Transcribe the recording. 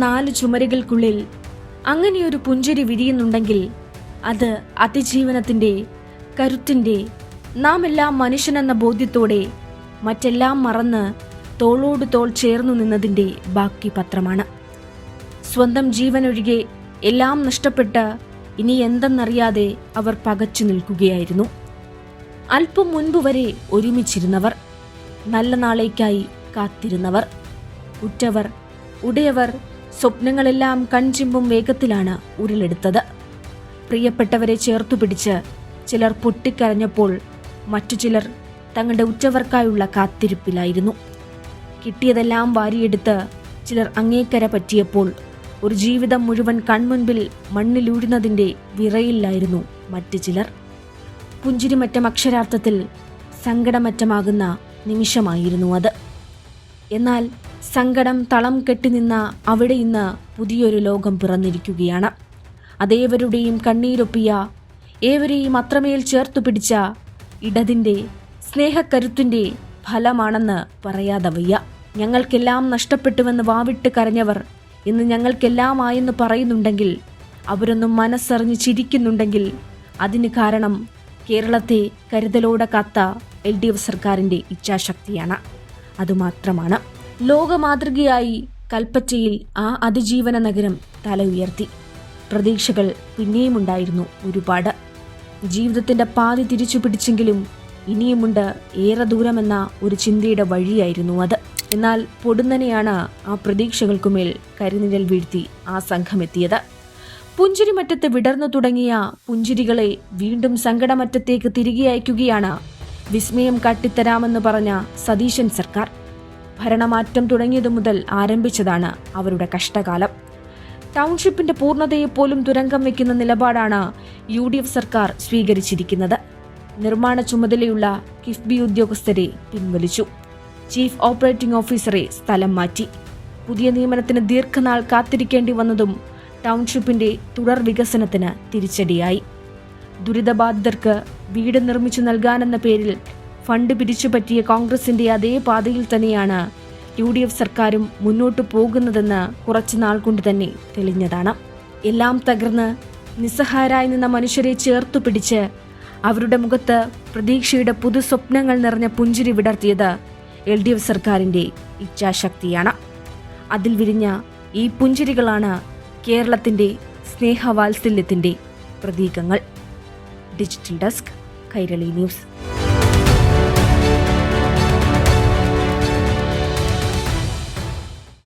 4 ചുമരുകൾക്കുള്ളിൽ അങ്ങനെയൊരു പുഞ്ചിരി വിരിയുന്നുണ്ടെങ്കിൽ അത് അതിജീവനത്തിൻ്റെ, കരുത്തിൻ്റെ, നാം എല്ലാം മനുഷ്യനെന്ന ബോധ്യത്തോടെ മറ്റെല്ലാം മറന്ന് തോളോട് തോൾ ചേർന്നു നിന്നതിൻ്റെ ബാക്കി പത്രമാണ്. സ്വന്തം ജീവനൊഴികെ എല്ലാം നഷ്ടപ്പെട്ട് ഇനി എന്തെന്നറിയാതെ അവർ പകച്ചു നിൽക്കുകയായിരുന്നു. അല്പം മുൻപ് വരെ ഒരുമിച്ചിരുന്നവർ, നല്ല നാളേക്കായി കാത്തിരുന്നവർ, ഉറ്റവർ, ഉടയവർ, സ്വപ്നങ്ങളെല്ലാം കൺചിമ്പും വേഗത്തിലാണ് ഉരുളെടുത്തത്. പ്രിയപ്പെട്ടവരെ ചേർത്തുപിടിച്ച് ചിലർ പൊട്ടിക്കരഞ്ഞപ്പോൾ മറ്റു ചിലർ തങ്ങളുടെ ഉറ്റവർക്കായുള്ള കാത്തിരിപ്പിലായിരുന്നു. കിട്ടിയതെല്ലാം വാരിയെടുത്ത് ചിലർ അങ്ങേക്കര പറ്റിയപ്പോൾ ഒരു ജീവിതം മുഴുവൻ കൺമുൻപിൽ മണ്ണിലൂഴുന്നതിൻ്റെ വിറയിലായിരുന്നു മറ്റു ചിലർ. പുഞ്ചിരിമറ്റം അക്ഷരാർത്ഥത്തിൽ സങ്കടമറ്റമാകുന്ന നിമിഷമായിരുന്നു അത്. എന്നാൽ സങ്കടം തളം കെട്ടിനിന്ന അവിടെ ഇന്ന് പുതിയൊരു ലോകം പിറന്നിരിക്കുകയാണ്. അതേവരുടെയും കണ്ണീരൊപ്പിയ, ഏവരെയും അത്രമേൽ ചേർത്തുപിടിച്ച ഇടതിൻ്റെ, സ്നേഹക്കരുത്തിൻ്റെ ഫലമാണെന്ന് പറയാതെ വയ്യ. ഞങ്ങൾക്കെല്ലാം നഷ്ടപ്പെട്ടുവെന്ന് വാവിട്ട് കരഞ്ഞവർ ഇന്ന് ഞങ്ങൾക്കെല്ലാം ആയെന്ന് പറയുന്നുണ്ടെങ്കിൽ, അവരൊന്നും മനസ്സറിഞ്ഞ് ചിരിക്കുന്നുണ്ടെങ്കിൽ അതിന് കാരണം കേരളത്തെ കരുതലോടെ കാത്ത LDF സർക്കാരിൻ്റെ ഇച്ഛാശക്തിയാണ്. അതുമാത്രമാണ്. ലോകമാതൃകയായി കൽപ്പറ്റയിൽ ആ അതിജീവന നഗരം തല ഉയർത്തി. പ്രതീക്ഷകൾ പിന്നെയുമുണ്ടായിരുന്നു ഒരുപാട്. ജീവിതത്തിൻ്റെ പാതി തിരിച്ചു പിടിച്ചെങ്കിലും ഇനിയുമുണ്ട് ഏറെ ദൂരമെന്ന ഒരു ചിന്തയുടെ വഴിയായിരുന്നു അത്. എന്നാൽ പൊടുന്നനെയാണ് ആ പ്രതീക്ഷകൾക്കുമേൽ കരിനിഴൽ വീഴ്ത്തി ആ സംഘമെത്തിയത്. പുഞ്ചിരിമറ്റത്ത് വിടർന്നു തുടങ്ങിയ പുഞ്ചിരികളെ വീണ്ടും സങ്കടമറ്റത്തേക്ക് തിരികെ അയക്കുകയാണ് വിസ്മയം കാട്ടിത്തരാമെന്ന് പറഞ്ഞ സതീശൻ സർക്കാർ. ഭരണമാറ്റം തുടങ്ങിയതു മുതൽ ആരംഭിച്ചതാണ് അവരുടെ കഷ്ടകാലം. ടൗൺഷിപ്പിന്റെ പൂർണ്ണതയെപ്പോലും തുരങ്കം വയ്ക്കുന്ന നിലപാടാണ് UDF സർക്കാർ സ്വീകരിച്ചിരിക്കുന്നത്. നിർമ്മാണ ചുമതലയുള്ള കിഫ്ബി ഉദ്യോഗസ്ഥരെ പിൻവലിച്ചു. ചീഫ് ഓപ്പറേറ്റിംഗ് ഓഫീസറെ സ്ഥലം മാറ്റി. പുതിയ നിയമനത്തിന് ദീർഘനാൾ കാത്തിരിക്കേണ്ടി വന്നതും ടൗൺഷിപ്പിന്റെ തുടർ വികസനത്തിന് തിരിച്ചടിയായി. ദുരിതബാധിതർക്ക് വീട് നിർമ്മിച്ചു നൽകാനെന്ന പേരിൽ ഫണ്ട് പിരിച്ചുപറ്റിയ കോൺഗ്രസിന്റെ അതേ പാതയിൽ തന്നെയാണ് UDF സർക്കാരും മുന്നോട്ടു പോകുന്നതെന്ന് കുറച്ചുനാൾ കൊണ്ട് തന്നെ തെളിഞ്ഞതാണ്. എല്ലാം തകർന്ന് നിസ്സഹായരായി നിന്ന മനുഷ്യരെ ചേർത്തു പിടിച്ച് അവരുടെ മുഖത്ത് പ്രതീക്ഷയുടെ പുതു സ്വപ്നങ്ങൾ നിറഞ്ഞ പുഞ്ചിരി വിടർത്തിയത് LDF സർക്കാരിൻ്റെ ഇച്ഛാശക്തിയാണ്. അതിൽ വിരിഞ്ഞ ഈ പുഞ്ചിരികളാണ് കേരളത്തിൻ്റെ സ്നേഹവാത്സല്യത്തിൻ്റെ പ്രതീകങ്ങൾ. Digital desk, Kairali news.